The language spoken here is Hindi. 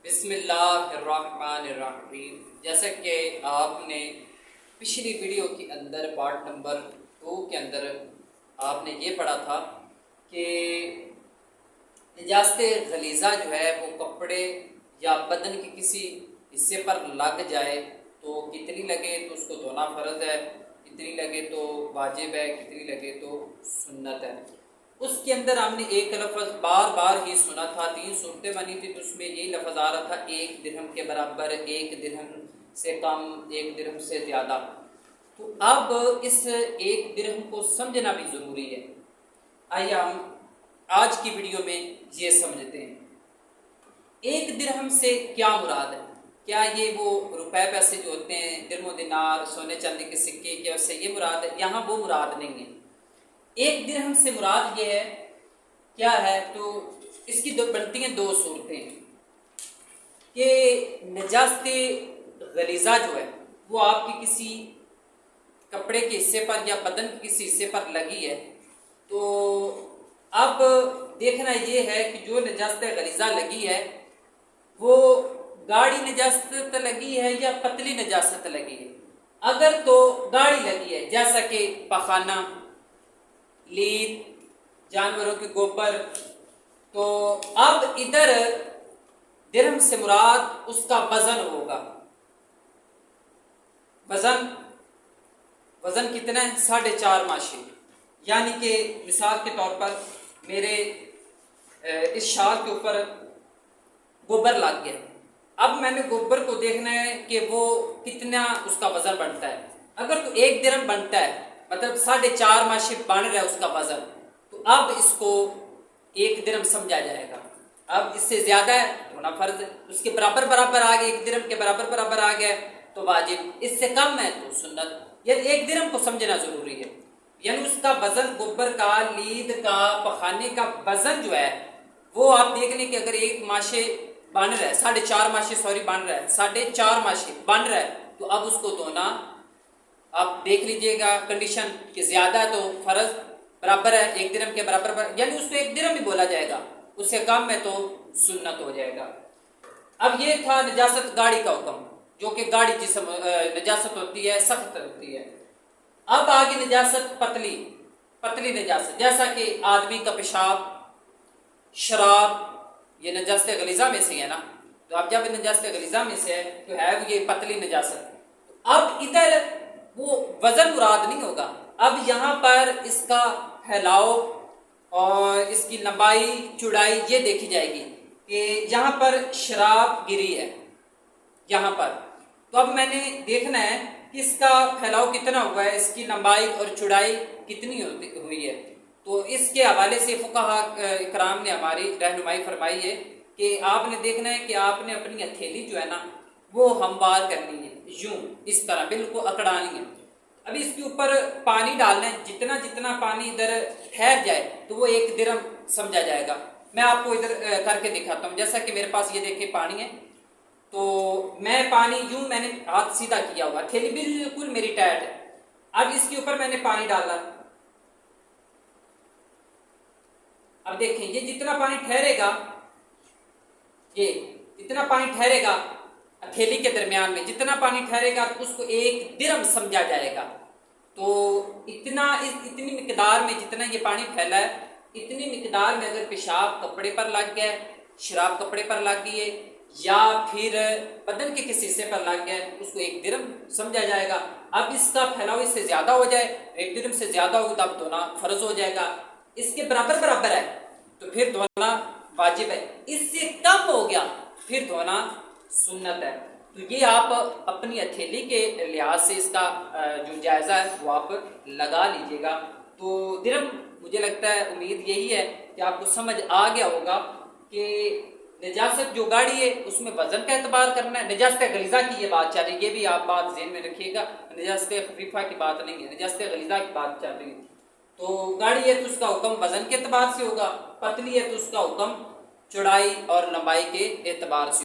बिस्मिल्लाहिर्रहमानिर्रहीम। जैसा कि आपने पिछली वीडियो के अंदर पार्ट नंबर 2 के अंदर आपने ये पढ़ा था कि निजास्त गलीज़ा जो है वो कपड़े या बदन के किसी हिस्से पर लग जाए तो कितनी लगे तो उसको धोना फ़र्ज़ है, कितनी लगे तो वाजिब है, कितनी लगे तो सुन्नत है। उसके अंदर हमने एक लफ्ज़ बार बार ही सुना था, 3 सूरतें बनी थी तो उसमें यही लफ्ज़ आ रहा था, 1 दिरहम के बराबर, 1 दिरहम से कम, 1 दिरहम से ज़्यादा। तो अब इस 1 दिरहम को समझना भी ज़रूरी है। आइए हम आज की वीडियो में ये समझते हैं 1 दिरहम से क्या मुराद है। क्या ये वो रुपए पैसे जो होते हैं, दिरहम दिनार, सोने चांदी के सिक्के, क्या उससे ये मुराद है? यहाँ वो मुराद नहीं है। 1 दिरहम से मुराद ये है, क्या है तो इसकी बनती हैं 2 सूरतें कि निजास्त गलीज़ा जो है वो आपकी किसी कपड़े के हिस्से पर या बदन के किसी हिस्से पर लगी है। तो अब देखना ये है कि जो निजास्त गलीज़ा लगी है वो गाढ़ी निजास्त लगी है या पतली निजास्त लगी है। अगर तो गाढ़ी लगी है, जैसा कि पखाना, लीद, जानवरों के गोबर, तो अब इधर दिरहम से मुराद उसका वजन होगा। वजन कितना है? 4.5 माशी। यानी कि मिसाल के तौर पर मेरे इस शाल के ऊपर गोबर लग गया। अब मैंने गोबर को देखना है कि वो कितना उसका वजन बनता है। अगर तो 1 दिरहम बनता है, मतलब 4.5 माशी बन रहा है उसका वजन, तो अब इसको 1 दिरहम समझा जाएगा। अब इससे ज्यादा है होना फर्ज है, उसके बराबर बराबर आ गया, 1 दिरहम के बराबर बराबर आ गया तो वाजिब, इससे कम है तो सुन्नत। यानी 1 दिरहम को समझना जरूरी है। यानी उसका वजन, गोबर का, लीद का, पखाने का वजन जो है वो आप देख लें कि अगर 1 माशे बन रहा है, 4.5 माशे बन रहा है, 4.5 माशे बन रहा है, तो अब उसको धोना आप देख लीजिएगा कंडीशन कि ज्यादा है तो फर्ज, बराबर है 1 दिरहम के बराबर, यानी उसको 1 दिरहम ही बोला जाएगा, उससे कम है तो सुन्नत हो जाएगा। अब ये था निजासत गाड़ी का हुक्म, जो कि गाड़ी जिस्म निजासत होती है, सख्त होती है। अब आगे निजासत पतली निजासत, जैसा कि आदमी का पेशाब, शराब, ये निजासत गलीज़ा में से है ना। तो अब जब निजासत गलीज़ा में से है तो है ये पतली निजासत। अब इधर वो वजन मुराद नहीं होगा। अब यहाँ पर इसका फैलाव और इसकी लंबाई चौड़ाई ये देखी जाएगी कि यहाँ पर शराब गिरी है यहाँ पर, तो अब मैंने देखना है कि इसका फैलाव कितना हुआ है, इसकी लंबाई और चौड़ाई कितनी हुई है। तो इसके हवाले से फुकाहा इकराम ने हमारी रहनुमाई फरमाई है कि आपने देखना है कि आपने अपनी हथेली जो है ना वो हमवार करनी है, यूं इस तरह बिल्कुल अकड़ानी है। अभी इसके ऊपर पानी डालना है, जितना जितना पानी इधर ठहर जाए तो वो 1 दिरहम समझा जाएगा। मैं आपको इधर करके दिखाता हूँ। जैसा कि मेरे पास ये देखिए पानी है, तो मैं पानी यूं मैंने हाथ सीधा किया हुआ, थैली बिल्कुल मेरी टाइट है। अब इसके ऊपर मैंने पानी डाला, अब देखें ये जितना पानी ठहरेगा, ये इतना पानी ठहरेगा हथेली के दरमियान में, जितना पानी ठहरेगा उसको 1 दिरहम समझा जाएगा। तो इतनी मिकदार में जितना ये पानी फैला है, इतनी मिकदार में अगर पेशाब कपड़े पर लग गया, शराब कपड़े पर लग गई है, या फिर बदन के किसी हिस्से पर लग गया, उसको 1 दिरहम समझा जाएगा। अब इसका फैलाव इससे ज्यादा हो जाए, 1 दिरहम से ज्यादा हो तब धोना फर्ज हो जाएगा। इसके बराबर बराबर है तो फिर धोना वाजिब है, इससे कम हो गया फिर धोना सुन्नत है। तो ये आप अपनी हथेली के लिहाज से इसका जो जायजा है वो आप लगा लीजिएगा। तो दिरहम मुझे लगता है, उम्मीद यही है कि आपको समझ आ गया होगा कि निजासत जो गाड़ी है उसमें वजन का एतबार करना है। निजासत गलीज़ा की ये बात चल रही है, ये भी आप बात ज़हन में रखिएगा। निजासत खफीफा की बात नहीं है, निजासत गलीज़ा की बात चल रही है। तो गाड़ी है तो उसका हुक्म वजन के एतबार से होगा, पतली है तो उसका हुक्म चौड़ाई और लंबाई के एतबार से।